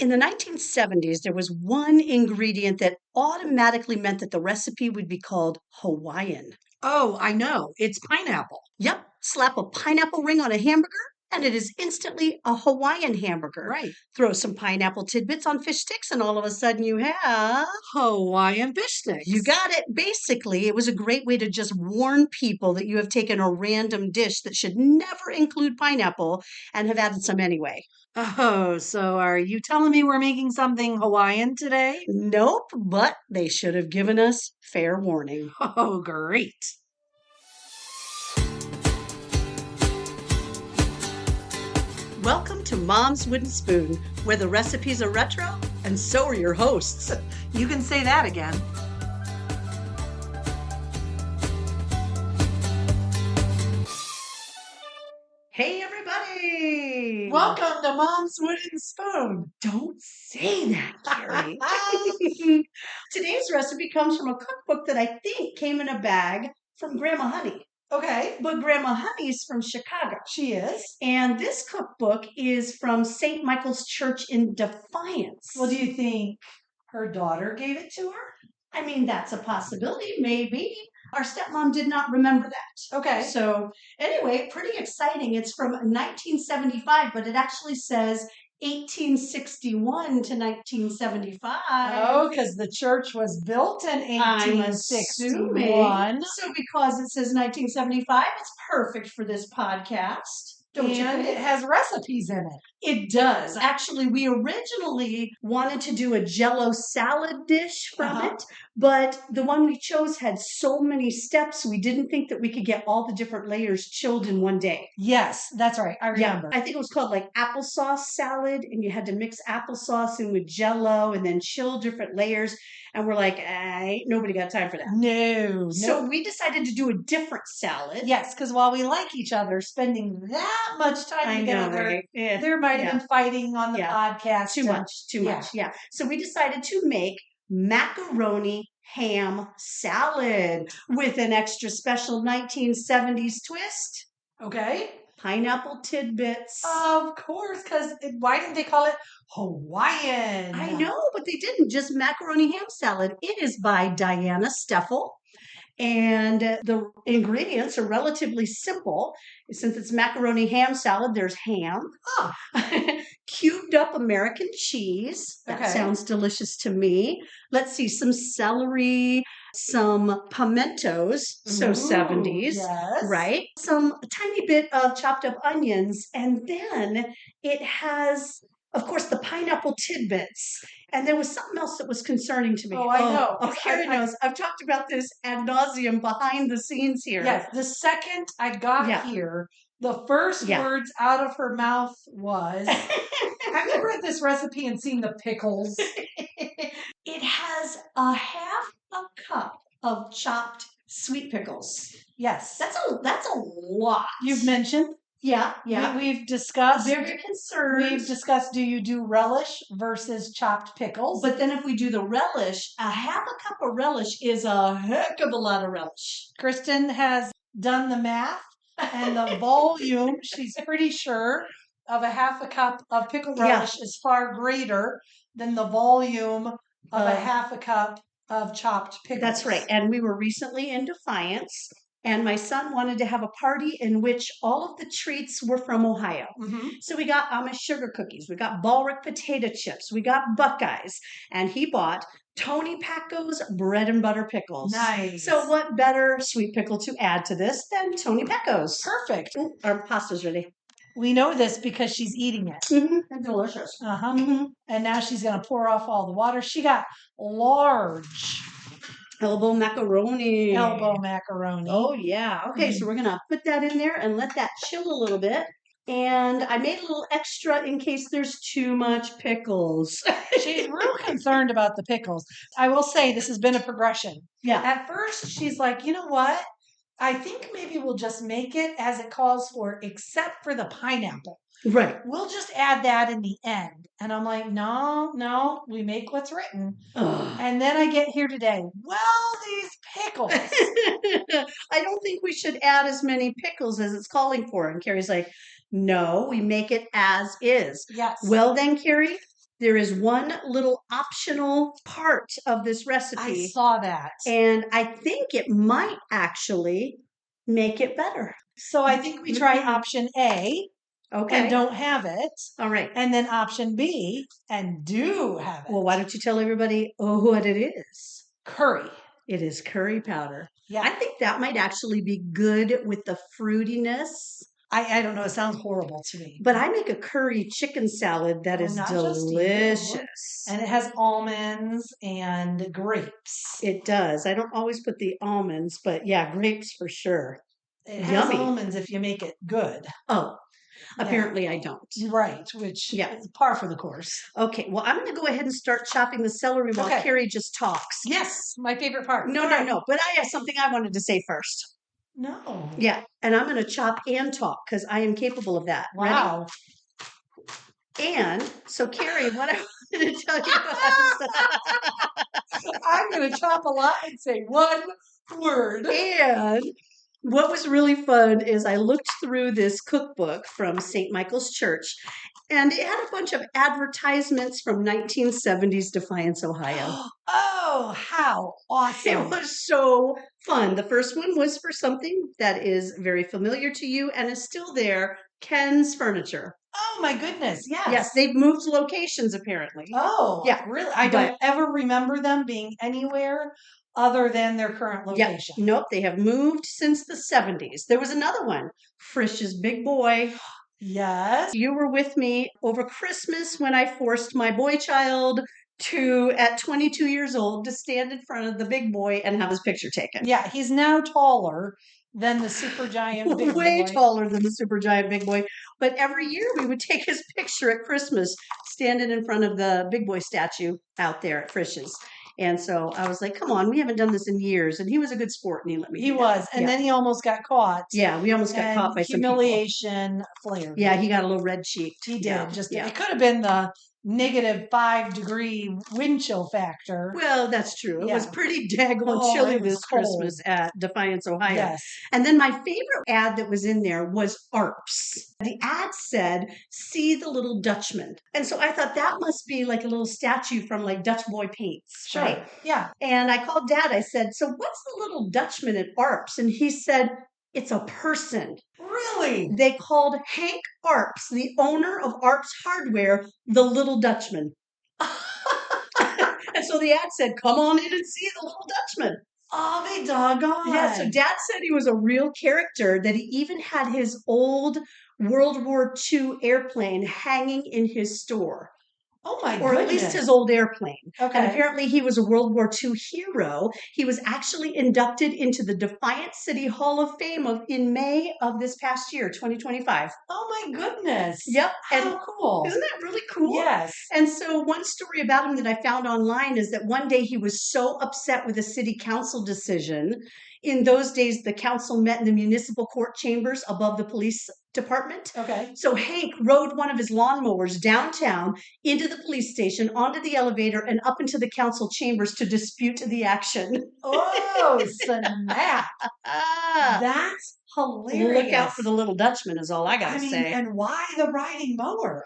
In the 1970s, there was one ingredient that automatically meant that the recipe would be called Hawaiian. Oh, I know. It's pineapple. Yep, slap a pineapple ring on a hamburger, and it is instantly a Hawaiian hamburger. Right. Throw some pineapple tidbits on fish sticks, and all of a sudden you have. Hawaiian fish sticks. You got it. Basically, it was a great way to just warn people that you have taken a random dish that should never include pineapple and have added some anyway. Oh, so are you telling me we're making something Hawaiian today? Nope, but they should have given us fair warning. Oh, great. Welcome to Mom's Wooden Spoon, where the recipes are retro and so are your hosts. You can say that again. Hey, everybody! Welcome to Mom's Wooden Spoon. Don't say that, Carrie. Today's recipe comes from a cookbook that I think came in a bag from Grandma Honey. Okay. But Grandma Honey's from Chicago. She is. And this cookbook is from St. Michael's Church in Defiance. Well, do you think her daughter gave it to her? I mean, that's a possibility, maybe. Our stepmom did not remember that. Okay. So anyway, pretty exciting. It's from 1975, but it actually says 1861 to 1975. Oh, because the church was built in 1861. So because it says 1975, it's perfect for this podcast. Don't you And think? it has recipes in it. It does. Actually, we originally wanted to do a Jell-O salad dish from it, but the one we chose had so many steps, we didn't think that we could get all the different layers chilled in one day. Yes, that's right. I remember. I think it was called like applesauce salad, and you had to mix applesauce in with Jell-O and then chill different layers. And we're like, ain't nobody got time for that. No. So we decided to do a different salad. Yes, because while we like each other, spending that much time together, right? there might have been fighting on the podcast. Too much. Yeah. So we decided to make macaroni ham salad with an extra special 1970s twist. Okay. Pineapple tidbits. Of course, because why didn't they call it Hawaiian? I know, but they didn't. Just macaroni ham salad. It is by Diana Steffel. And the ingredients are relatively simple. Since it's macaroni ham salad, there's ham, cubed up American cheese. That sounds delicious to me. Let's see, some celery, some pimentos, so 70s, right? Some tiny bit of chopped up onions. And then it has, of course, the pineapple tidbits. And there was something else that was concerning to me. Oh, I know. Oh, Carrie knows. I've talked about this ad nauseum behind the scenes here. Yes. The second I got here, the first words out of her mouth was, have you read this recipe and seen the pickles? It has a half a cup of chopped sweet pickles. Yes. That's a lot. You've mentioned. Yeah. We've discussed. Very concerned. We've discussed, do you do relish versus chopped pickles? But then if we do the relish, a half a cup of relish is a heck of a lot of relish. Kristen has done the math and the volume, she's pretty sure, of a half a cup of pickle relish is far greater than the volume of a half a cup of chopped pickles. That's right. And we were recently in Defiance. And my son wanted to have a party in which all of the treats were from Ohio. So we got Amish sugar cookies. We got Balric potato chips. We got Buckeyes. And he bought Tony Packo's bread and butter pickles. Nice. So what better sweet pickle to add to this than Tony Packo's? Perfect. Our pasta's ready. We know this because she's eating it. They're delicious. And now she's going to pour off all the water. She got large elbow macaroni. Oh, yeah. Okay, so we're going to put that in there and let that chill a little bit. And I made a little extra in case there's too much pickles. She's real concerned about the pickles. I will say this has been a progression. Yeah. At first, she's like, you know what? I think maybe we'll just make it as it calls for, except for the pineapple. Right. We'll just add that in the end. And I'm like, no, we make what's written. And then I get here today. Well, these pickles. I don't think we should add as many pickles as it's calling for. And Carrie's like, no, we make it as is. Yes. Well then, Carrie, there is one little optional part of this I recipe, saw that. and I think it might actually make it better. So I think we try option A and Okay. don't have it, All right. and then option B and do have it. Well, why don't you tell everybody what it is? Curry. It is curry powder. Yeah. I think that might actually be good with the fruitiness. I don't know. It sounds horrible to me. But I make a curry chicken salad that is not just you. delicious. And it has almonds and grapes. It does. I don't always put the almonds, but yeah, grapes for sure. It has Yummy. almonds if you make it good. Oh, Yeah. apparently I don't. Right, which is par for the course. Okay, well, I'm going to go ahead and start chopping the celery while Carrie just talks. Yes, my favorite part. No, but I have something I wanted to say first. No. Yeah, and I'm going to chop and talk because I am capable of that. Wow. Ready? And so, Carrie, what I wanted to tell you was I'm going to chop a lot and say one word. And what was really fun is I looked through this cookbook from St. Michael's Church, and it had a bunch of advertisements from 1970s Defiance, Ohio. Oh, how awesome. It was so fun. The first one was for something that is very familiar to you and is still there, Ken's Furniture. Oh my goodness, yes. Yes, they've moved locations apparently. Oh, yeah. Really? I don't ever remember them being anywhere other than their current location. Yep. Nope, they have moved since the 70s. There was another one, Frisch's Big Boy. Yes. You were with me over Christmas when I forced my boy child at 22 years old, to stand in front of the big boy and have his picture taken. Yeah, he's now taller than the super giant big Way boy. taller than the super giant big boy. But every year we would take his picture at Christmas, standing in front of the big boy statue out there at Frisch's. And so I was like, come on, we haven't done this in years. And he was a good sport and he let me. He was. And then he almost got caught. Yeah, we almost got caught by some people. Humiliation flared. Yeah, he got a little red cheeked. He did. It could have been the -5-degree wind chill factor. Well, that's true. It was pretty daggone chilly this Christmas at Defiance, Ohio. Yes. And then my favorite ad that was in there was ARPS. The ad said, "See the little Dutchman." And so I thought that must be like a little statue from like Dutch Boy Paints. Sure. Right? Yeah. And I called Dad. I said, "So what's the little Dutchman at ARPS?" And he said, "It's a person." Really? They called Hank Arps, the owner of Arps Hardware, the little Dutchman. And so the ad said, "Come on in and see the little Dutchman." Oh, they doggone. Yeah, so Dad said he was a real character, that he even had his old World War II airplane hanging in his store. Oh my goodness. Or at least his old airplane. Okay. And apparently he was a World War II hero. He was actually inducted into the Defiance City Hall of Fame in May of this past year, 2025. Oh my goodness. Yep. How cool. Isn't that really cool? Yes. And so one story about him that I found online is that one day he was so upset with a city council decision. In those days, the council met in the municipal court chambers above the police department. Okay. So Hank rode one of his lawnmowers downtown into the police station, onto the elevator, and up into the council chambers to dispute the action. Oh, snap. That's hilarious. Look out for the little Dutchman is all I got to say. And why the riding mower?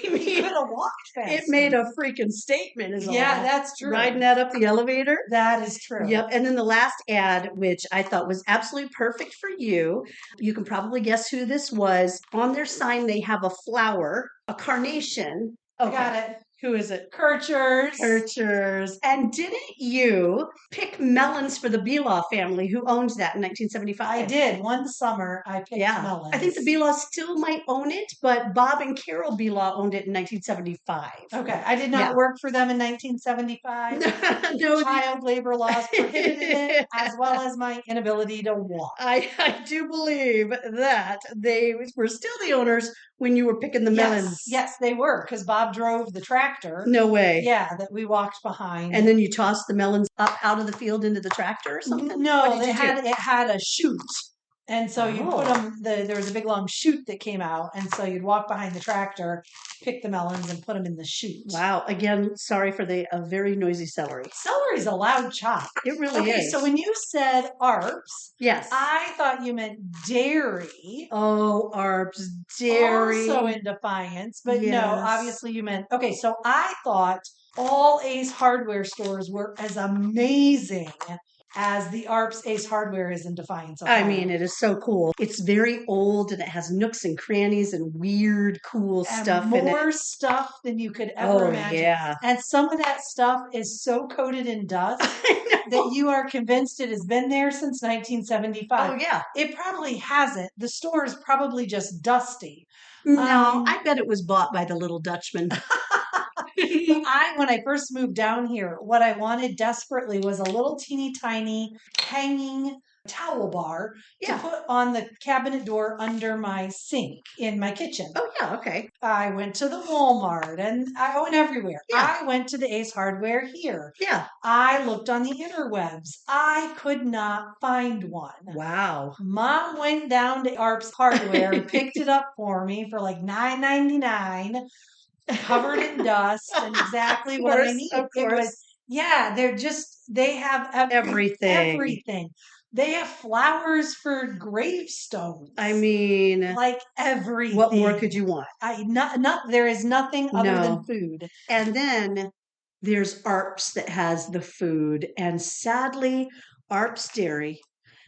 He could have walked faster. It made a freaking statement is all. Yeah, that's true. Riding that up the elevator. That is true. Yep. And then the last ad, which I thought was absolutely perfect for you. You can probably guess who this was. On their sign, they have a flower, a carnation. Okay. I got it. Who is it? Kirchers. Kirchers. And didn't you pick melons for the Belaw family, who owned that in 1975? I did. One summer, I picked melons. I think the Belaws still might own it, but Bob and Carol Belaw owned it in 1975. Okay. I did not work for them in 1975. No, child labor laws prohibited it, as well as my inability to walk. I do believe that they were still the owners when you were picking the melons. Yes, they were, because Bob drove the tractor. No way. Yeah, that we walked behind. And then you tossed the melons up out of the field into the tractor or something? No, it had a chute. And so you put them, there was a big long chute that came out. And so you'd walk behind the tractor, pick the melons and put them in the chute. Wow. Again, sorry for the very noisy celery. Celery's a loud chop. It really is. So when you said ARPs, yes, I thought you meant dairy. Oh, ARPs, dairy. Also in Defiance, but no, Yes. obviously you meant, okay, so I thought all Ace Hardware stores were as amazing as the ARPS Ace Hardware is in Defiance, Ohio. I mean, it is so cool. It's very old and it has nooks and crannies and weird, cool And stuff in it. more stuff than you could ever imagine. Yeah. And some of that stuff is so coated in dust that you are convinced it has been there since 1975. Oh, yeah. It probably hasn't. The store is probably just dusty. No, I bet it was bought by the little Dutchman. When I first moved down here, what I wanted desperately was a little teeny tiny hanging towel bar to put on the cabinet door under my sink in my kitchen. Oh, yeah. Okay. I went to the Walmart and I went everywhere. Yeah. I went to the Ace Hardware here. Yeah. I looked on the interwebs. I could not find one. Wow. Mom went down to ARPS Hardware and picked it up for me for like $9.99. Covered in dust and exactly what I need. It was, they have everything. They have flowers for gravestones. I mean, like everything. What more could you want? There is nothing other than food. And then there's ARPS that has the food. And sadly, ARPS Dairy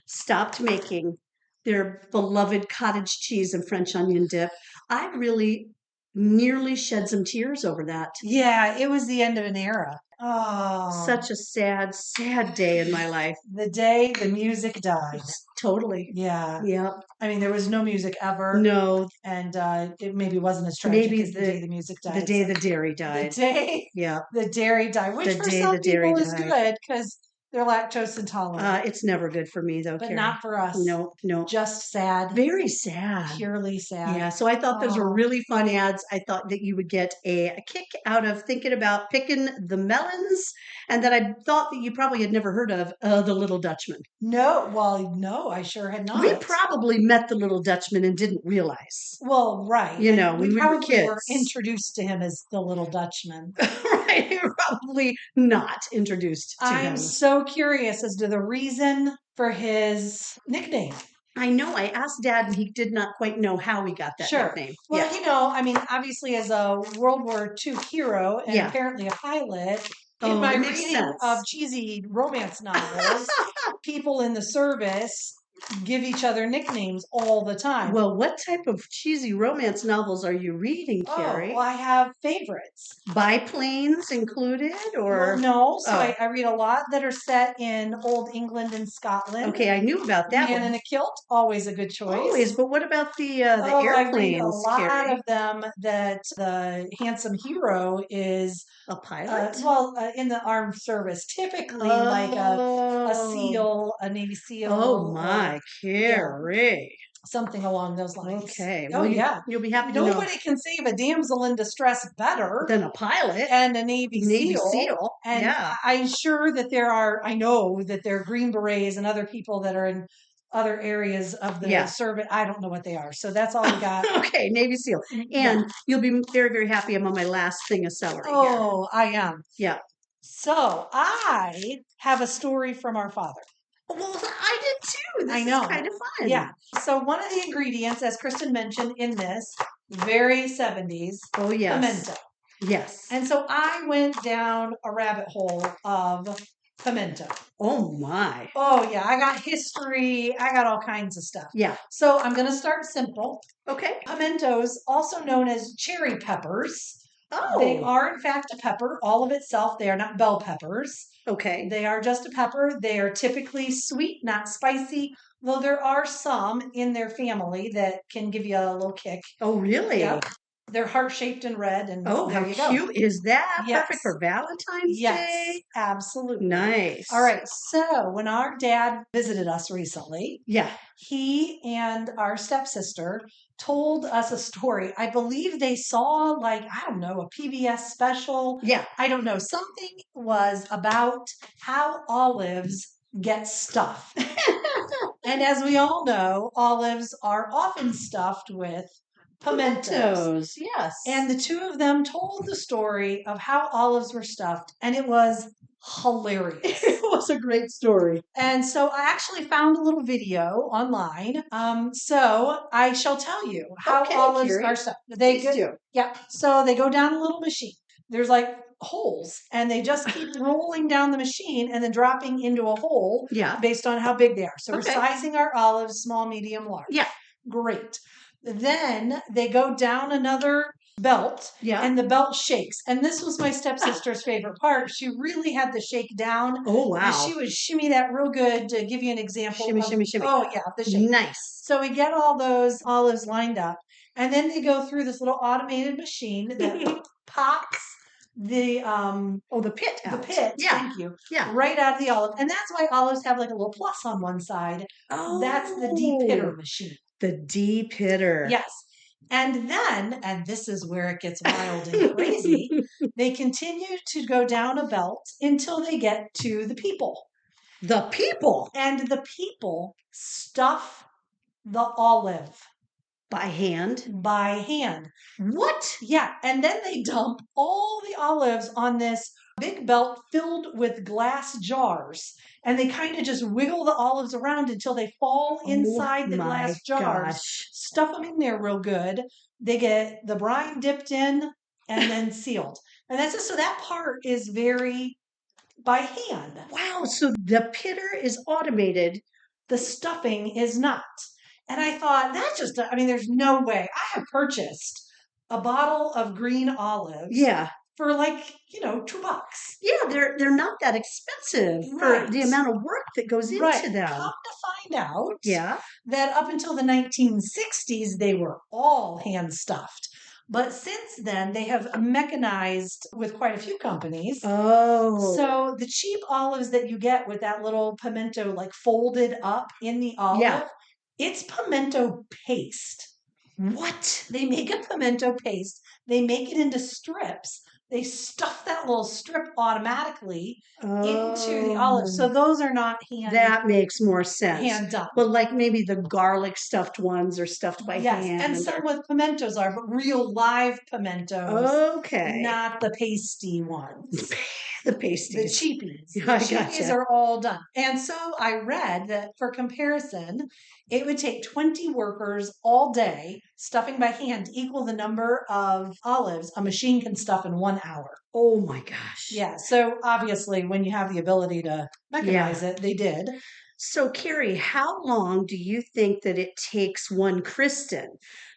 stopped making their beloved cottage cheese and French onion dip. I really nearly shed some tears over that. Yeah, it was the end of an era. Oh, such a sad, sad day in my life. The day the music died. Totally. Yeah. Yeah. I mean, there was no music ever. No. And it maybe wasn't as tragic as the day the music died. The day the dairy died. The day the dairy died, which for some people is good because they're lactose intolerant. It's never good for me though, but Carrie. not for us. No. Just sad. Very sad. Purely sad. Yeah. So I thought those were really fun ads. I thought that you would get a kick out of thinking about picking the melons, and that I thought that you probably had never heard of the Little Dutchman. No, I sure had not. We probably met the Little Dutchman and didn't realize. Well, right. You know, we were kids. Were introduced to him as the Little Dutchman. Right. We were probably not introduced to him. I'm so curious as to the reason for his nickname. I know. I asked Dad, and he did not quite know how he got that nickname. Well, I mean, obviously, as a World War II hero and apparently a pilot, in my reading of cheesy romance novels, people in the service give each other nicknames all the time. Well, what type of cheesy romance novels are you reading, Carrie? Well, I have favorites. Biplanes included, or no? So I read a lot that are set in Old England and Scotland. Okay, I knew about that. Man in a Kilt, always a good choice. Always, but what about the airplanes? I read a lot of them that the handsome hero is a pilot. In the armed service, typically like a SEAL, a Navy SEAL. Oh my, Carrie. Something along those lines. Okay. Well, you'll be happy to know. Nobody can save a damsel in distress better than a pilot and a Navy SEAL. And I'm sure that I know that there are Green Berets and other people that are in other areas of the service. I don't know what they are. So that's all we got. Okay, Navy SEAL. And you'll be very, very happy I'm on my last thing of celery here. I am. Yeah. So I have a story from our father. Well, I did too. This is kind of fun. Yeah. So one of the ingredients, as Kristen mentioned in this, very 70s. Oh, yes. Pimento. Yes. And so I went down a rabbit hole of pimento. Oh, my. Oh, yeah. I got history. I got all kinds of stuff. Yeah. So I'm going to start simple. Okay. Pimentos, also known as cherry peppers. Oh. They are, in fact, a pepper all of itself. They are not bell peppers. Okay. They are just a pepper. They are typically sweet, not spicy, though there are some in their family that can give you a little kick. Oh, really? Yep. They're heart-shaped and red. And how cute is that? Yes. Perfect for Valentine's Day? Absolutely. Nice. All right. So when our dad visited us recently, he and our stepsister told us a story. I believe they saw a PBS special. Yeah. I don't know. Something was about how olives get stuff. And as we all know, olives are often stuffed with pimentos. Yes. And the two of them told the story of how olives were stuffed, and it was hilarious. It was a great story. And so I actually found a little video online. So I shall tell you how olives Carrie, are stuffed. Please do. Yeah. So they go down a little machine. There's like holes, and they just keep rolling down the machine and then dropping into a hole based on how big they are. So we're sizing our olives small, medium, large. Yeah. Great. Then they go down another belt and the belt shakes. And this was my stepsister's favorite part. She really had the shake down. Oh, wow. And she would shimmy that real good. To give you an example. Shimmy. Oh, yeah, the shake. Nice. So we get all those olives lined up. And then they go through this little automated machine that pops the pit out. The pit, thank you. Yeah. Right out of the olive. And that's why olives have like a little plus on one side. Oh. That's the depitter machine. The depitter. Yes. And then, and this is where it gets wild and crazy, they continue to go down a belt until they get to the people. The people? And the people stuff the olive. By hand? By hand. What? Yeah. And then they dump all the olives on this big belt filled with glass jars. And they kind of just wiggle the olives around until they fall inside the glass jars. Stuff them in there real good. They get the brine dipped in and then sealed. And that's it. So that part is very by hand. Wow. So the pitter is automated. The stuffing is not. And I thought, there's no way. I have purchased a bottle of green olives. Yeah. For like, $2. Yeah, they're not that expensive for the amount of work that goes into them. Come to find out that up until the 1960s, they were all hand stuffed. But since then, they have mechanized with quite a few companies. Oh. So the cheap olives that you get with that little pimento like folded up in the olive, it's pimento paste. What? They make a pimento paste. They make it into strips. They stuff that little strip automatically into the olive. So those are not hand. That makes more sense. Hand done. But like maybe the garlic stuffed ones are stuffed by hand. And some with pimentos are, but real live pimentos. Okay. Not the pasty ones. The pasties. The cheapies. Yeah, I gotcha. Cheapies are all done. And so I read that for comparison, it would take 20 workers all day stuffing by hand to equal the number of olives a machine can stuff in 1 hour. Oh my gosh. Yeah. So obviously when you have the ability to mechanize it, they did. So Carrie, how long do you think that it takes one Kristen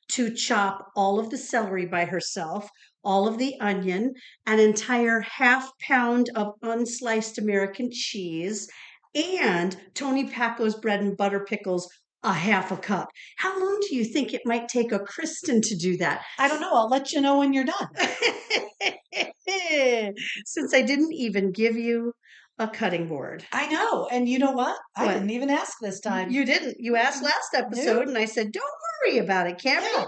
to chop all of the celery by herself, all of the onion, an entire half pound of unsliced American cheese, and Tony Packo's bread and butter pickles, a half a cup? How long do you think it might take a Kristen to do that? I don't know. I'll let you know when you're done. Since I didn't even give you a cutting board. I know. And you know what? I didn't even ask this time. You didn't. You asked last episode, and I said, don't worry about it, Carrie. Yeah.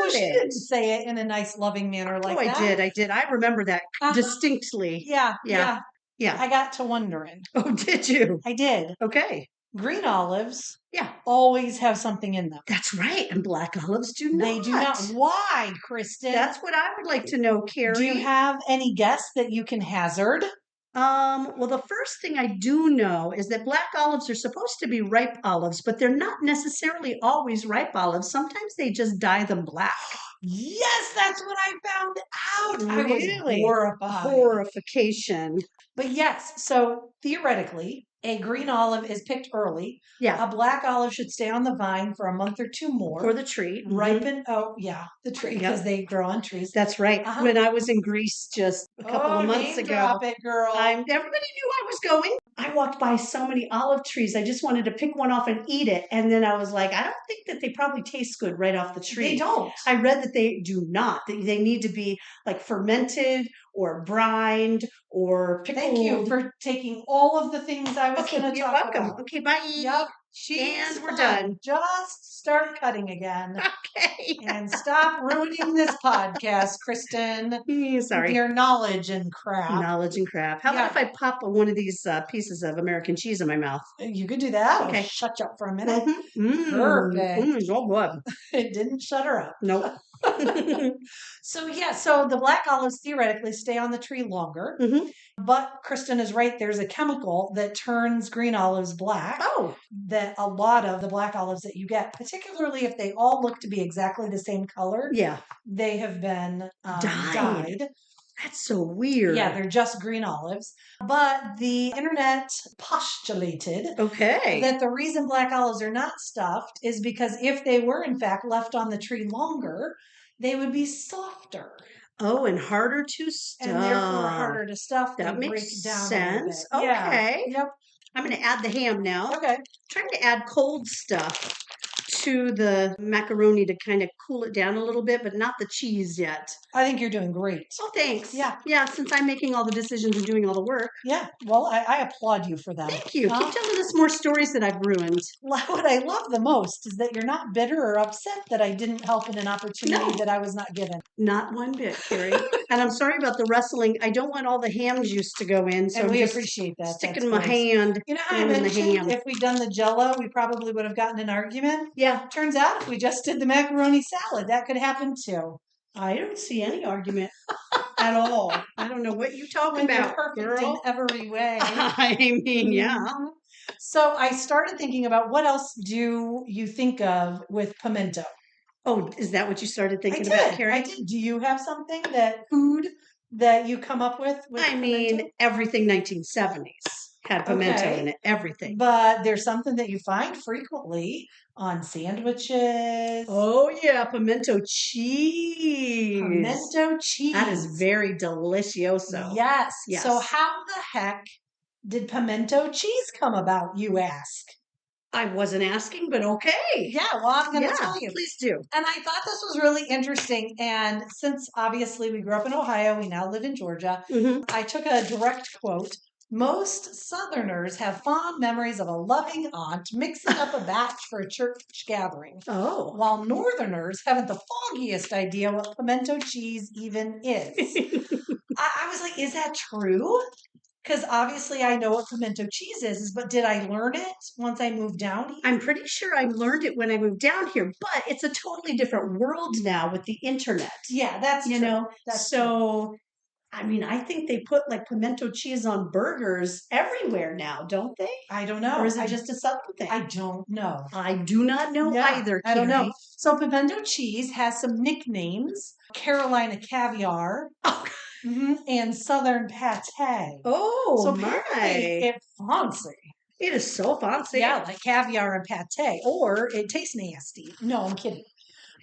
She didn't say it in a nice, loving manner like that. I did. I remember that distinctly. Yeah. Yeah. I got to wondering. Oh, did you? I did. Okay. Green olives always have something in them. That's right. And black olives do not. They do not. Why, Kristen? That's what I would like to know, Carrie. Do you have any guess that you can hazard? Well, the first thing I do know is that black olives are supposed to be ripe olives, but they're not necessarily always ripe olives. Sometimes they just dye them black. Yes, that's what I found out. Really? I was horrified. Horrification. But yes, so theoretically, a green olive is picked early. Yeah. A black olive should stay on the vine for a month or two more. For the tree. Ripen. Oh, yeah. The tree, because they grow on trees. That's right. When I was in Greece just a couple of months ago. Drop it, girl. Everybody knew I was going. I walked by so many olive trees. I just wanted to pick one off and eat it. And then I was like, I don't think that they probably taste good right off the tree. They don't. I read that they do not. They need to be like fermented or brined or pickled. Thank you for taking all of the things I was going to talk about. Okay, bye. Yep. She's And we're fine. done. Just start cutting again. Okay. And stop ruining this podcast, Kristen, with Sorry. your knowledge and crap. Knowledge and crap. How about if I pop one of these pieces of American cheese in my mouth? You could do that. Okay. I'll shut you up for a minute. Perfect. So good. It didn't shut her up. Nope. So the black olives theoretically stay on the tree longer. But Kristen is right. There's a chemical that turns green olives black. Oh. That a lot of the black olives that you get, particularly if they all look to be exactly the same color, they have been dyed. That's so weird. Yeah, they're just green olives. But the internet postulated that the reason black olives are not stuffed is because if they were in fact left on the tree longer, they would be softer. Oh, and harder to stuff. And therefore harder to stuff. That they makes break down sense. A little bit. Okay. Yeah. Yep. I'm going to add the ham now. Okay. I'm trying to add cold stuff to the macaroni to kind of cool it down a little bit, but not the cheese yet. I think you're doing great. Oh, thanks. Yeah. Yeah, since I'm making all the decisions and doing all the work. Yeah. Well, I applaud you for that. Thank you. Keep telling us more stories that I've ruined. What I love the most is that you're not bitter or upset that I didn't help in an opportunity that I was not given. Not one bit, Carrie. And I'm sorry about the rustling. I don't want all the ham juice to go in, so and we I'm just appreciate that. sticking my hand. You know how I mentioned if we'd done the Jell-O, we probably would have gotten an argument? Yeah. Turns out if we just did the macaroni salad, that could happen too. I don't see any argument at all. I don't know what you're talking about, perfect girl. in every way. I mean, yeah. So I started thinking about what else do you think of with pimento? Oh, is that what you started thinking about, Carrie? I did. Do you have something food that you come up with I mean, everything 1970s had pimento in it. Everything. But there's something that you find frequently on sandwiches. Oh, yeah. Pimento cheese. Pimento cheese. That is very delicioso. Yes. So how the heck did pimento cheese come about, you ask? I wasn't asking, but okay. Yeah, well, I'm going to tell you. Please do. And I thought this was really interesting. And since obviously we grew up in Ohio, we now live in Georgia, I took a direct quote. Most Southerners have fond memories of a loving aunt mixing up a batch for a church gathering. Oh. While Northerners haven't the foggiest idea what pimento cheese even is. I was like, is that true? Because obviously I know what pimento cheese is, but did I learn it once I moved down here? I'm pretty sure I learned it when I moved down here, but it's a totally different world now with the internet. Yeah, that's true. That's true. I mean, I think they put like pimento cheese on burgers everywhere now, don't they? I don't know. Or is it just a Southern thing? I don't know. I do not know either, Carrie. I don't know. So pimento cheese has some nicknames. Carolina caviar. And Southern pate. Oh, so my. It's fancy. It is so fancy. Yeah, like caviar and pate. Or it tastes nasty. No, I'm kidding.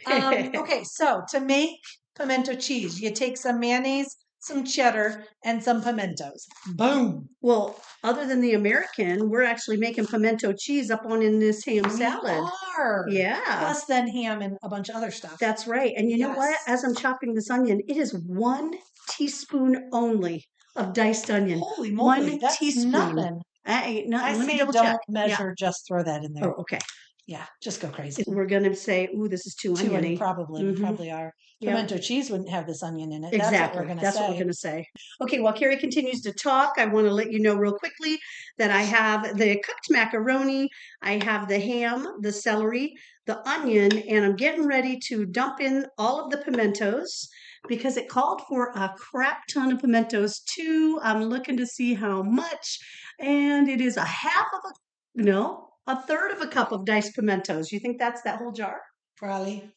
Okay, so to make pimento cheese, you take some mayonnaise, some cheddar, and some pimentos. Boom. Well, other than the American, we're actually making pimento cheese up in this ham salad. We are. Yeah. Plus then ham and a bunch of other stuff. That's right. And you know what? As I'm chopping this onion, it is 1 teaspoon only of diced onion. Holy moly, 1 that's teaspoon. Nothing. Let me say double don't check. measure, just throw that in there. Oh, okay. Yeah, just go crazy. We're going to say, ooh, this is too oniony. Probably. We probably are. Pimento cheese wouldn't have this onion in it. Exactly. That's what we're going to say. Okay, while Carrie continues to talk, I want to let you know real quickly that I have the cooked macaroni, I have the ham, the celery, the onion, and I'm getting ready to dump in all of the pimentos because it called for a crap ton of pimentos too. I'm looking to see how much, and it is a third of a cup of diced pimentos. You think that's that whole jar? Probably.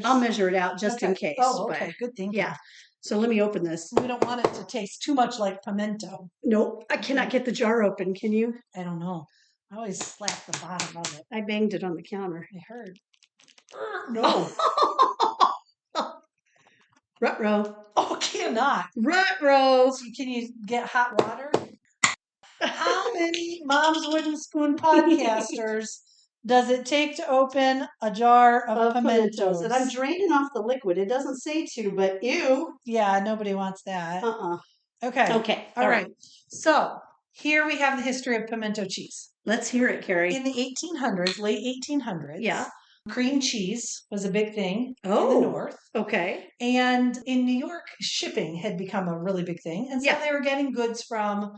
I'll measure it out just in case. Oh, okay. Good thinking. Yeah. So let me open this. We don't want it to taste too much like pimento. Nope. I cannot get the jar open. Can you? I don't know. I always slap the bottom of it. I banged it on the counter. I heard. No. Ruh-roh. Oh, cannot. Ruh-roh. Can you get hot water? How many Mom's Wooden Spoon podcasters does it take to open a jar of pimentos? And I'm draining off the liquid. It doesn't say to, but ew. Yeah, nobody wants that. Okay. Okay. All right. So Here we have the history of pimento cheese. Let's hear it, Carrie. In the 1800s, late 1800s, Yeah. cream cheese was a big thing in the Oh, North. okay. And in New York, shipping had become a really big thing. And so Yeah. they were getting goods from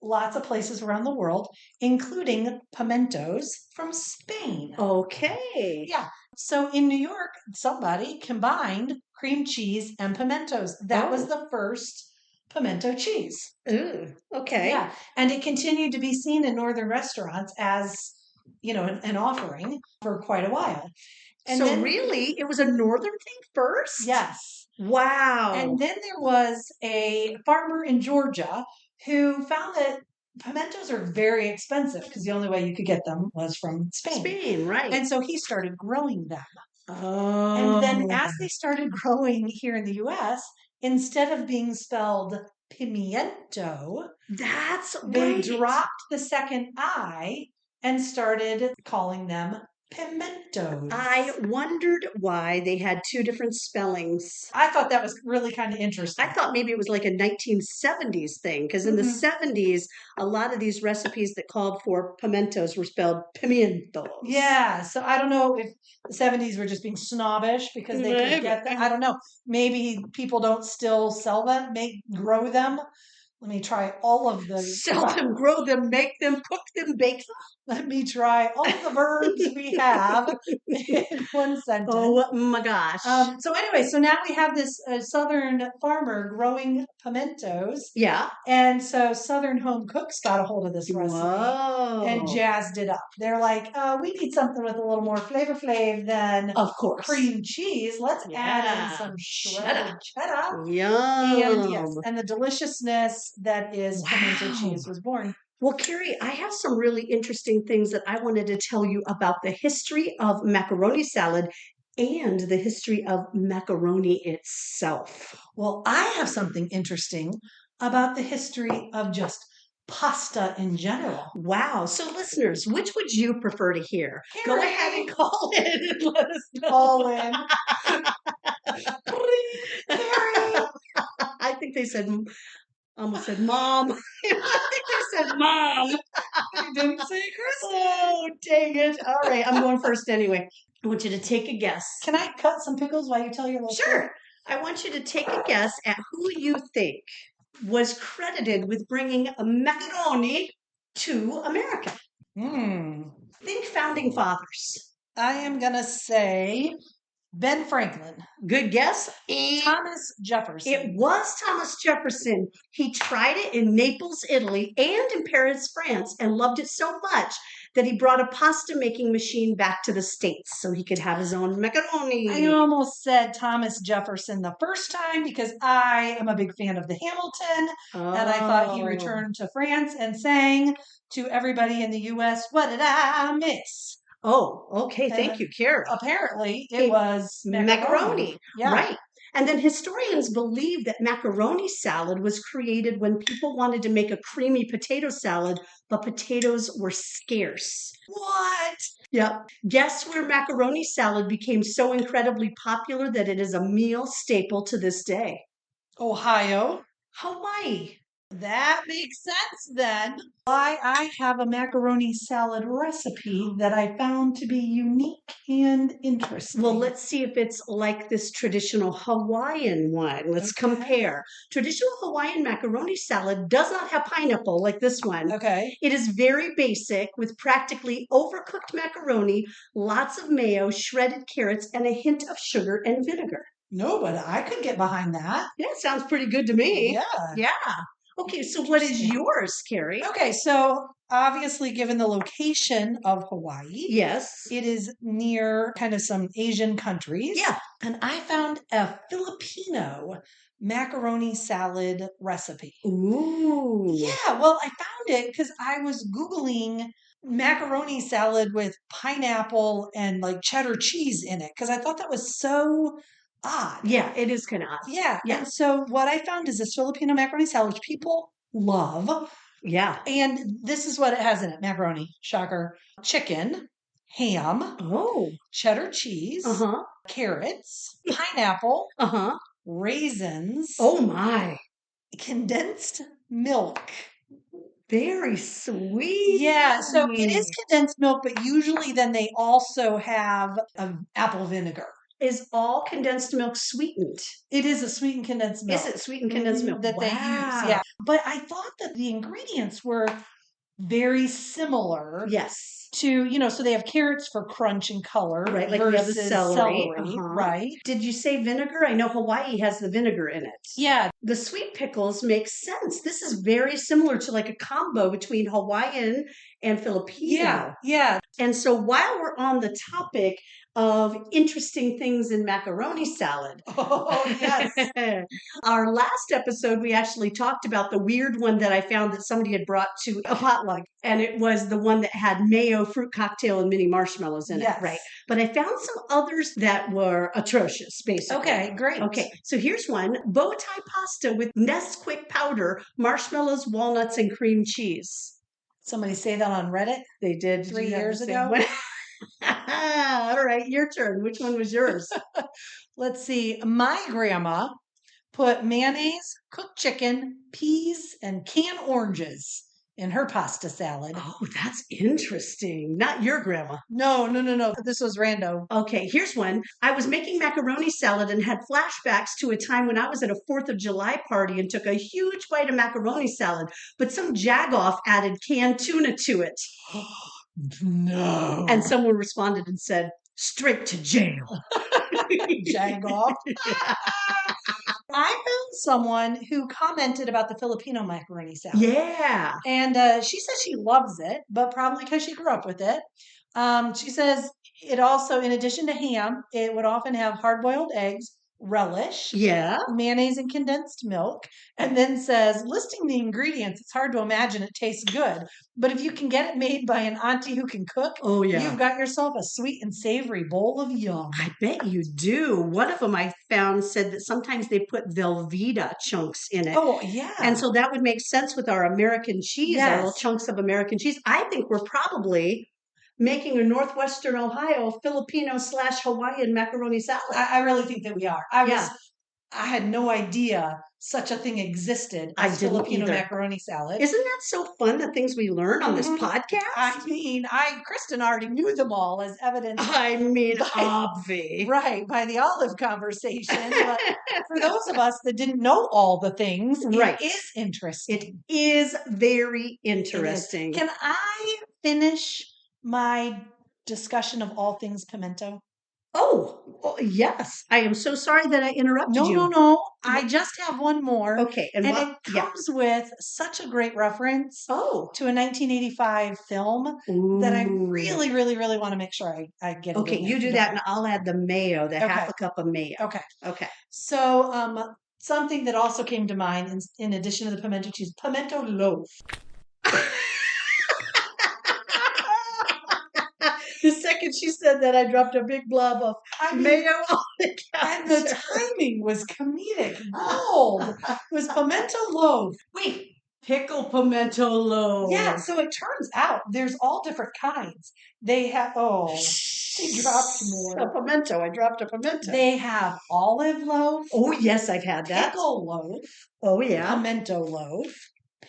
lots of places around the world, including pimentos from Spain. Okay. Yeah. So in New York, somebody combined cream cheese and pimentos. That was the first pimento cheese. Ooh, okay. Yeah. And it continued to be seen in northern restaurants as, an offering for quite a while. And so then, really, it was a northern thing first? yes. Wow. And then there was a farmer in Georgia who found that pimentos are very expensive because the only way you could get them was from Spain. Spain, right. And so he started growing them. Oh. And then as they started growing here in the US, instead of being spelled pimiento, That's they right. dropped the second I and started calling them pimentos. I wondered why they had two different spellings. I thought that was really kind of interesting. I thought maybe it was like a 1970s thing because in the 70s, a lot of these recipes that called for pimentos were spelled pimientos. Yeah, so I don't know if the 70s were just being snobbish because they could get them. I don't know. Maybe people don't still sell them, grow them. Let me try all of the Sell them, grow them, make them, cook them, bake them. Let me try all the verbs we have in one sentence. Oh my gosh. So anyway, so now we have this southern farmer growing pimentos. Yeah. And so Southern Home Cooks got a hold of this recipe. Whoa. And jazzed it up. They're like, we need something with a little more flavor than of course cream cheese. Let's add in some shredded cheddar. Yum. And yes, and the deliciousness that is pimento cheese was born. Well, Carrie, I have some really interesting things that I wanted to tell you about the history of macaroni salad and the history of macaroni itself. Well, I have something interesting about the history of just pasta in general. Wow. So, listeners, which would you prefer to hear? Carrie. Go ahead and call in and let us know. Call in. Carrie. I think they said, almost said mom. I think they said mom. You didn't say Kristen. Oh, dang it. All right. I'm going first anyway. I want you to take a guess. Can I cut some pickles while you tell your little story? Sure. I want you to take a guess at who you think was credited with bringing a macaroni to America. Think founding fathers. I am going to say Ben Franklin. Good guess. Thomas Jefferson. It was Thomas Jefferson. He tried it in Naples, Italy, and in Paris, France, and loved it so much that he brought a pasta making machine back to the States so he could have his own macaroni. I almost said Thomas Jefferson the first time because I am a big fan of the Hamilton, and I thought he returned to France and sang to everybody in the U.S., "What did I miss?" Oh, okay. Thank you, Carrie. Apparently, it was macaroni. Yeah. Right. And then historians believe that macaroni salad was created when people wanted to make a creamy potato salad, but potatoes were scarce. What? Yep. Guess where macaroni salad became so incredibly popular that it is a meal staple to this day? Ohio. Hawaii. That makes sense then. Why I have a macaroni salad recipe that I found to be unique and interesting. Well, let's see if it's like this traditional Hawaiian one. Let's compare. Traditional Hawaiian macaroni salad does not have pineapple like this one. Okay. It is very basic with practically overcooked macaroni, lots of mayo, shredded carrots, and a hint of sugar and vinegar. No, but I could get behind that. Yeah, sounds pretty good to me. Yeah. Yeah. Okay, so what is yours, Carrie? Okay, so obviously, given the location of Hawaii, yes, it is near kind of some Asian countries. Yeah. And I found a Filipino macaroni salad recipe. Ooh. Yeah, well, I found it because I was Googling macaroni salad with pineapple and like cheddar cheese in it because I thought that was so odd. Yeah, it is kind of odd. Yeah. And so what I found is this Filipino macaroni salad, which people love. Yeah. And this is what it has in it. Macaroni, shocker, chicken, ham, cheddar cheese, carrots, pineapple, raisins. Oh my. Condensed milk. Very sweet. Yeah, so it is condensed milk, but usually then they also have apple vinegar. Is all condensed milk sweetened? It is a sweetened condensed milk. Is it sweetened condensed milk? That they use? Wow. Yeah. But I thought that the ingredients were very similar Yes. to, so they have carrots for crunch and color Right, like we have the versus celery. right? Did you say vinegar? I know Hawaii has the vinegar in it. Yeah. The sweet pickles make sense. This is very similar to like a combo between Hawaiian and Filipino. Yeah. And so while we're on the topic of interesting things in macaroni salad. Oh, yes. Our last episode, we actually talked about the weird one that I found that somebody had brought to a potluck. And it was the one that had mayo, fruit cocktail, and mini marshmallows in it. Right. But I found some others that were atrocious, basically. Okay, great. Okay, so here's one. Bow tie pasta with Nesquik powder, marshmallows, walnuts, and cream cheese. Somebody say that on Reddit? They did. 3 years ago? All right, your turn. Which one was yours? Let's see. My grandma put mayonnaise, cooked chicken, peas, and canned oranges in her pasta salad. Oh, that's interesting. Not your grandma. No. This was rando. Okay, here's one. I was making macaroni salad and had flashbacks to a time when I was at a 4th of July party and took a huge bite of macaroni salad, but some jagoff added canned tuna to it. No. And someone responded and said, straight to jail. Jagoff. I found someone who commented about the Filipino macaroni salad. Yeah. And she says she loves it, but probably because she grew up with it. She says it also, in addition to ham, it would often have hard-boiled eggs, relish, mayonnaise, and condensed milk. And then says, listing the ingredients, it's hard to imagine it tastes good. But if you can get it made by an auntie who can cook, you've got yourself a sweet and savory bowl of yum. I bet you do. One of them I found said that sometimes they put Velveeta chunks in it. Oh, yeah. And so that would make sense with our American cheese, our little chunks of American cheese. I think we're probably making a Northwestern Ohio Filipino/Hawaiian macaroni salad. I really think that we are. I had no idea such a thing existed as Filipino macaroni salad. Isn't that so fun, the things we learn on this podcast? I mean, Kristen already knew them all as evidence. Obvi. Right, by the olive conversation. But for those of us that didn't know all the things, it is interesting. It is very interesting. Can I finish my discussion of all things pimento? Oh, yes. I am so sorry that I interrupted you. No. I just have one more. Okay. And it comes with such a great reference to a 1985 film that I really, really, really want to make sure I get it. Okay, you do that and I'll add the mayo, the half a cup of mayo. Okay. So something that also came to mind in addition to the pimento cheese, pimento loaf. The second she said that, I dropped a big blob of mayo on the counter. And the timing was comedic gold. It was pimento loaf. Wait, pickle pimento loaf. Yeah, so it turns out there's all different kinds. They have, she dropped more. A pimento. I dropped a pimento. They have olive loaf. Oh, yes, I've had that. Pickle loaf. Oh, yeah. Pimento loaf.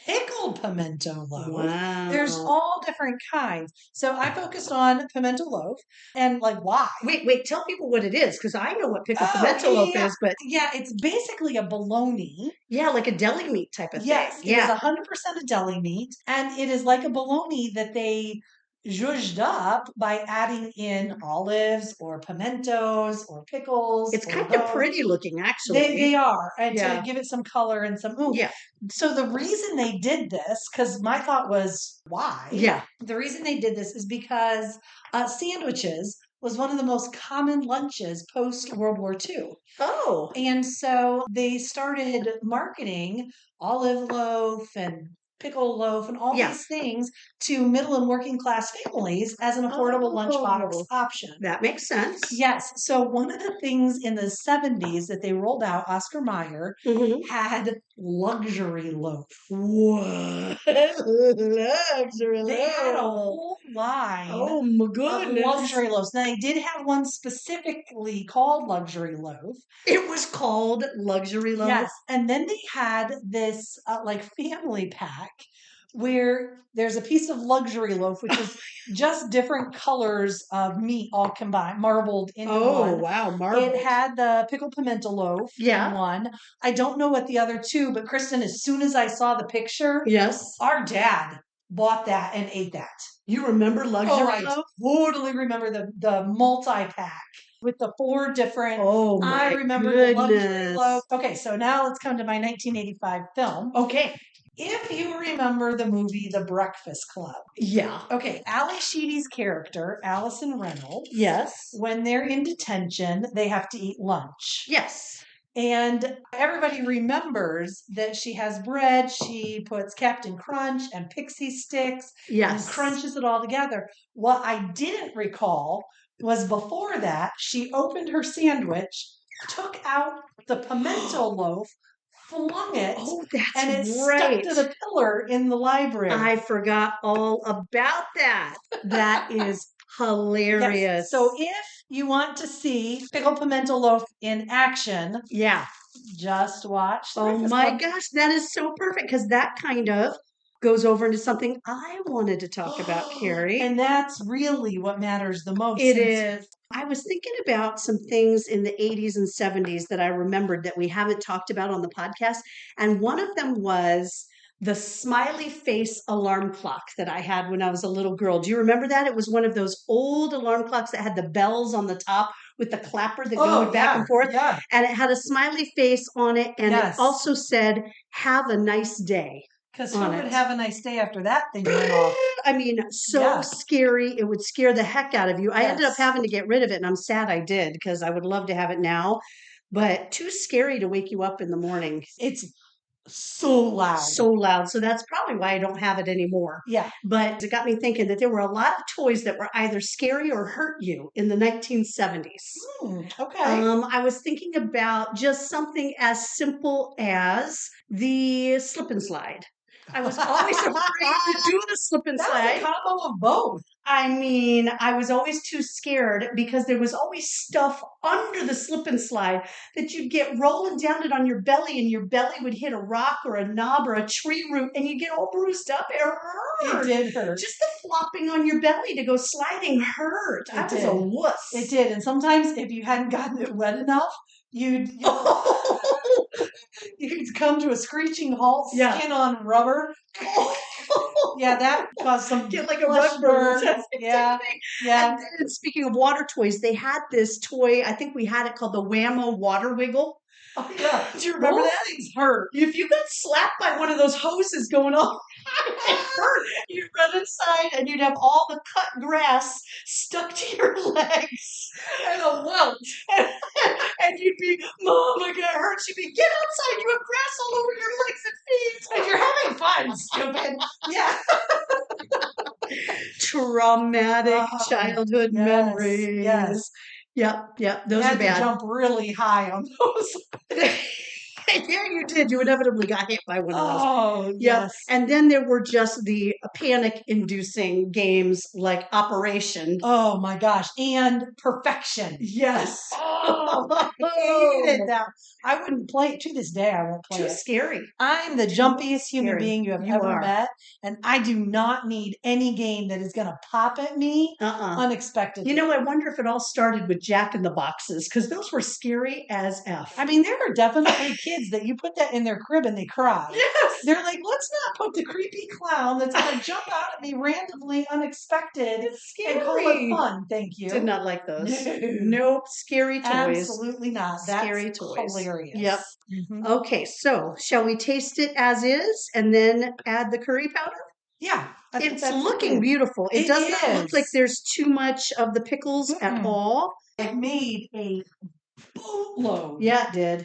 Pickled pimento loaf. Wow. There's all different kinds. So I focused on pimento loaf and why? Wait, tell people what it is, because I know what pickled pimento loaf is, but it's basically a bologna. Yeah, like a deli meat type of thing. Yes, it is 100% a deli meat, and it is like a bologna that they zhuzhed up by adding in olives or pimentos or pickles. It's kind of pretty looking, actually. They are, and to give it some color and some oomph. Yeah. So the reason they did this, because my thought was, why? Yeah. The reason they did this is because sandwiches was one of the most common lunches post World War II. Oh. And so they started marketing olive loaf and pickle loaf and all these things to middle and working class families as an affordable lunchbox option. That makes sense. Yes. So one of the things in the 70s that they rolled out, Oscar Mayer, had luxury loaf. What? Luxury loaf. They had a whole line oh my goodness. of luxury loaves. Now, they did have one specifically called luxury loaf. It was called luxury loaf? Yes. And then they had this family pack where there's a piece of luxury loaf, which is just different colors of meat all combined, marbled into one. Wow, marbled. It had the pickled pimento loaf in one. I don't know what the other two, but Kristen, as soon as I saw the picture, yes, our dad bought that and ate that. You remember luxury loaf? Totally remember the multi-pack with the 4 different. Oh my I remember goodness. the luxury loaf. Okay, so now let's come to my 1985 film. Okay. If you remember the movie The Breakfast Club. Yeah. Okay, Ali Sheedy's character, Allison Reynolds. Yes. When they're in detention, they have to eat lunch. Yes. And everybody remembers that she has bread. She puts Captain Crunch and Pixie Sticks and crunches it all together. What I didn't recall was before that, she opened her sandwich, took out the pimento loaf, flung it, and it stuck to the pillar in the library. I forgot all about that. That is hilarious. Yes. So if you want to see pickled pimento loaf in action, just watch. Oh my gosh, that is so perfect because that kind of goes over into something I wanted to talk about, Carrie. And that's really what matters the most. It is. I was thinking about some things in the 80s and 70s that I remembered that we haven't talked about on the podcast. And one of them was the smiley face alarm clock that I had when I was a little girl. Do you remember that? It was one of those old alarm clocks that had the bells on the top with the clapper that going back and forth. Yeah. And it had a smiley face on it. And it also said, "Have a nice day." Because who would have a nice day after that thing went off? I mean, so scary. It would scare the heck out of you. I ended up having to get rid of it, and I'm sad I did because I would love to have it now. But too scary to wake you up in the morning. It's so loud. So loud. So that's probably why I don't have it anymore. Yeah. But it got me thinking that there were a lot of toys that were either scary or hurt you in the 1970s. Okay. I was thinking about just something as simple as the slip and slide. I was always afraid to do the slip and slide. That's a combo of both. I mean, I was always too scared because there was always stuff under the slip and slide that you'd get rolling down it on your belly and your belly would hit a rock or a knob or a tree root and you get all bruised up. It hurt. It did hurt. Just the flopping on your belly to go sliding hurt. I was a wuss. It did. And sometimes if you hadn't gotten it wet enough, you'd come to a screeching halt, skin on rubber. That caused some get like a rug burn. Yeah. And then, speaking of water toys, they had this toy. I think we had it called the Whammo Water Wiggle. Oh yeah. Do you remember that? Things hurt. If you got slapped by one of those hoses going on, it hurt. You'd run inside and you'd have all the cut grass stuck to your legs and a welt. And you'd be, "Mom, I got hurt." You'd be, "Get outside. You have grass all over your legs and feet." And you're having fun, stupid. Yeah. Traumatic childhood memories. Yes. Yep. Those are bad. To jump really high on those. Yeah, you did. You inevitably got hit by one of those. Oh, yes. And then there were just the panic-inducing games like Operation. Oh, my gosh. And Perfection. Yes. Oh, I hated that. I wouldn't play it. To this day, I won't play it. Too scary. I'm the jumpiest human being you have ever met. And I do not need any game that is going to pop at me unexpectedly. You know, I wonder if it all started with Jack in the Boxes because those were scary as F. I mean, there are definitely kids that you put that in their crib and they cry. Yes. They're like, let's not put the creepy clown that's going to jump out at me randomly, unexpected, and call it fun. Thank you. Did not like those. Nope. Scary toys. Absolutely not. That's scary toys. Hilarious. Yep. Mm-hmm. Okay, so shall we taste it as is and then add the curry powder? Yeah. It's looking beautiful. It does not look like there's too much of the pickles at all. It made a boatload. Yeah, it did.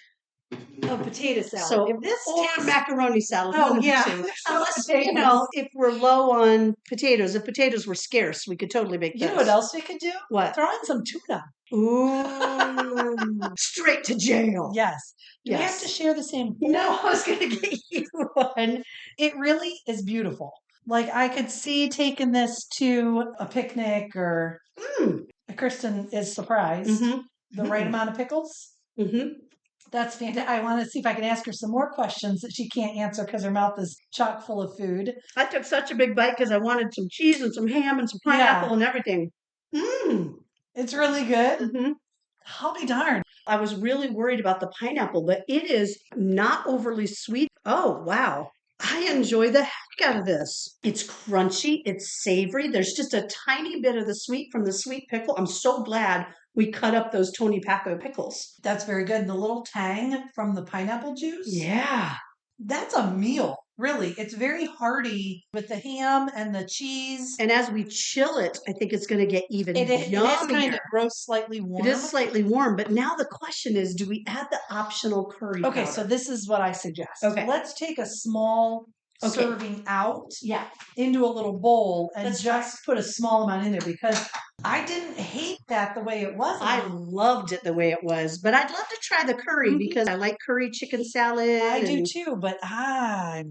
Of potato salad. So if this tastes macaroni salad. Oh, yeah. Unless, if we're low on potatoes, if potatoes were scarce, we could totally make this. You know what else we could do? What? Throw in some tuna. Ooh. Straight to jail. Yes. Do we have to share the same bowl? No, I was going to get you one. It really is beautiful. Like, I could see taking this to a picnic or Kristen is surprised. The right amount of pickles. That's fantastic. I want to see if I can ask her some more questions that she can't answer because her mouth is chock full of food. I took such a big bite because I wanted some cheese and some ham and some pineapple and everything. It's really good. Mm-hmm. I'll be darned. I was really worried about the pineapple, but it is not overly sweet. Oh, wow. I enjoy the heck out of this. It's crunchy. It's savory. There's just a tiny bit of the sweet from the sweet pickle. I'm so glad we cut up those Tony Paco pickles. That's very good. And the little tang from the pineapple juice. Yeah. That's a meal, really. It's very hearty with the ham and the cheese. And as we chill it, I think it's going to get even It is yummier. kind of gross, slightly warm. It is slightly warm, but now the question is, do we add the optional curry powder? Okay, so this is what I suggest. Okay. Let's take a small serving out into a little bowl and put a small amount in there because I didn't hate that the way it was. I loved it the way it was, but I'd love to try the curry because I like curry chicken salad. I do too, but I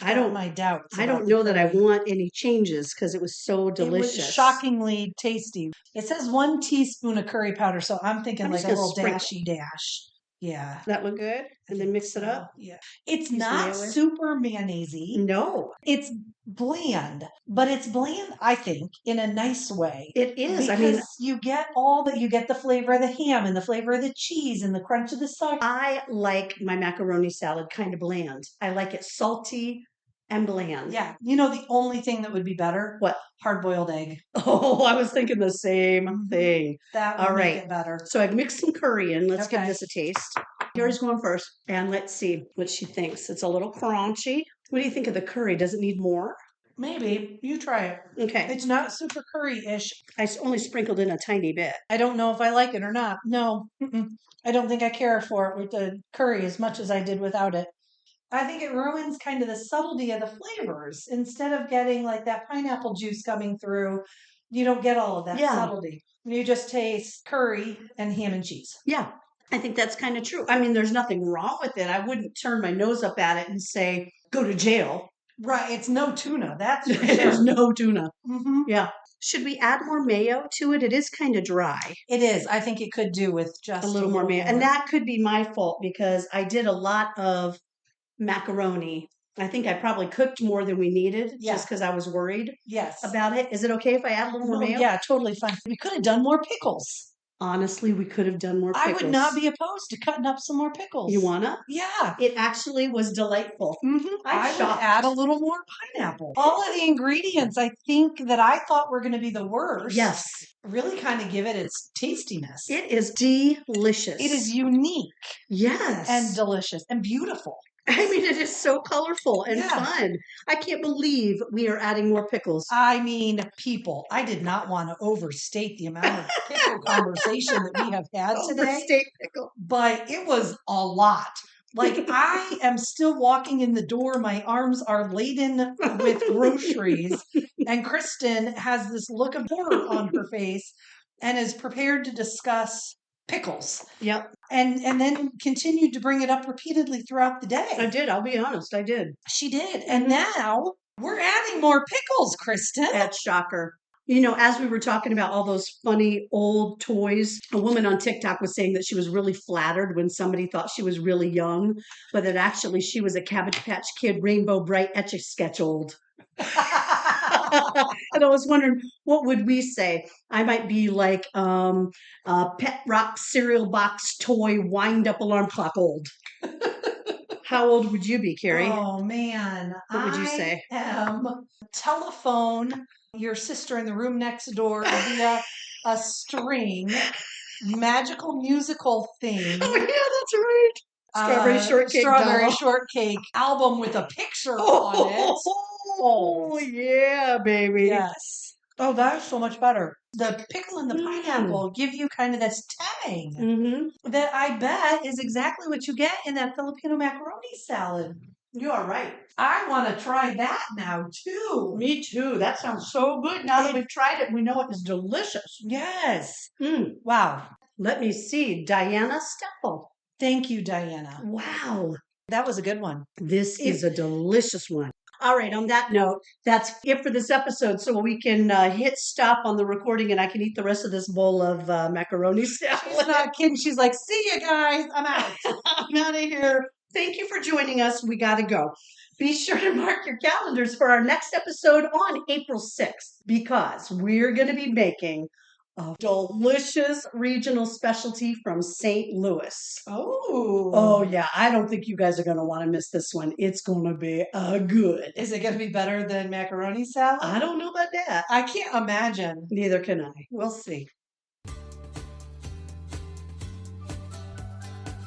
don't my doubts. I don't know that I want any changes because it was so delicious. It was shockingly tasty. It says 1 teaspoon of curry powder, so I'm thinking like a little dashy dash. Yeah. That look good? And then mix it up? Yeah. It's not super mayonnaise-y. No. It's bland, but it's bland, I think, in a nice way. It is. Because you get the flavor of the ham and the flavor of the cheese and the crunch of the sauce. I like my macaroni salad kind of bland. I like it salty and bland. Yeah. You know the only thing that would be better? What? Hard-boiled egg. Oh, I was thinking the same thing. That would make it better. So I've mixed some curry in. Let's give this a taste. Carrie's going first. And let's see what she thinks. It's a little crunchy. What do you think of the curry? Does it need more? Maybe. You try it. Okay. It's not super curry-ish. I only sprinkled in a tiny bit. I don't know if I like it or not. No. I don't think I care for it with the curry as much as I did without it. I think it ruins kind of the subtlety of the flavors. Instead of getting like that pineapple juice coming through, you don't get all of that subtlety. You just taste curry and ham and cheese. Yeah. I think that's kind of true. I mean, there's nothing wrong with it. I wouldn't turn my nose up at it and say, go to jail. Right. It's no tuna. That's for sure. There's no tuna. Mm-hmm. Yeah. Should we add more mayo to it? It is kind of dry. It is. I think it could do with just a little more mayo. And that could be my fault because I did a lot of macaroni. I think I probably cooked more than we needed just because I was worried about it. Is it okay if I add a little more mayo? Yeah, totally fine. We could have done more pickles. Honestly, we could have done more pickles. I would not be opposed to cutting up some more pickles. You wanna? Yeah. It actually was delightful. Mm-hmm. I would add a little more pineapple. All of the ingredients I think that I thought were going to be the worst. Yes. Really kind of give it its tastiness. It is delicious. It is unique. Yes. And delicious and beautiful. I mean, it is so colorful and fun. I can't believe we are adding more pickles. I mean, people, I did not want to overstate the amount of pickle conversation that we have had today. Overstate pickle. But it was a lot. Like, I am still walking in the door. My arms are laden with groceries. And Kristen has this look of horror on her face and is prepared to discuss pickles. Yep. And then continued to bring it up repeatedly throughout the day. I did. I'll be honest. I did. She did. And now we're adding more pickles, Kristen. That's shocker. You know, as we were talking about all those funny old toys, a woman on TikTok was saying that she was really flattered when somebody thought she was really young, but that actually she was a Cabbage Patch Kid Rainbow Bright Etch-a-Sketch old. And I was wondering, what would we say? I might be like a Pet Rock cereal box toy wind up alarm clock old. How old would you be, Carrie? Oh, man. What would you say? I am telephone your sister in the room next door via a string magical musical thing. Oh, yeah, that's right. Strawberry Shortcake album with a picture on it. Oh, yeah, baby. Yes. Oh, that's so much better. The pickle and the pineapple give you kind of this tang that I bet is exactly what you get in that Filipino macaroni salad. You are right. I want to try that now, too. Me too. That sounds so good. Now that we've tried it, we know it is delicious. Yes. Wow. Let me see. Diana Steffel. Thank you, Diana. Wow. That was a good one. This is a delicious one. All right, on that note, that's it for this episode. So we can hit stop on the recording and I can eat the rest of this bowl of macaroni salad. She's not kidding. She's like, see you guys. I'm out. I'm out of here. Thank you for joining us. We got to go. Be sure to mark your calendars for our next episode on April 6th because we're going to be making a delicious regional specialty from St. Louis. Oh, yeah. I don't think you guys are going to want to miss this one. It's going to be good. Is it going to be better than macaroni salad? I don't know about that. I can't imagine. Neither can I. We'll see.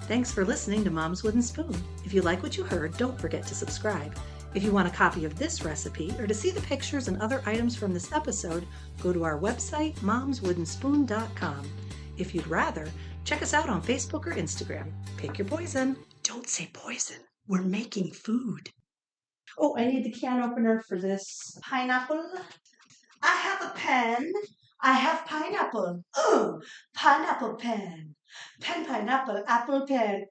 Thanks for listening to Mom's Wooden Spoon. If you like what you heard, don't forget to subscribe. If you want a copy of this recipe or to see the pictures and other items from this episode, go to our website, momswoodenspoon.com. If you'd rather, check us out on Facebook or Instagram. Pick your poison. Don't say poison. We're making food. Oh, I need the can opener for this pineapple. I have a pen. I have pineapple. Oh, pineapple pen. Pen, pineapple, apple pen.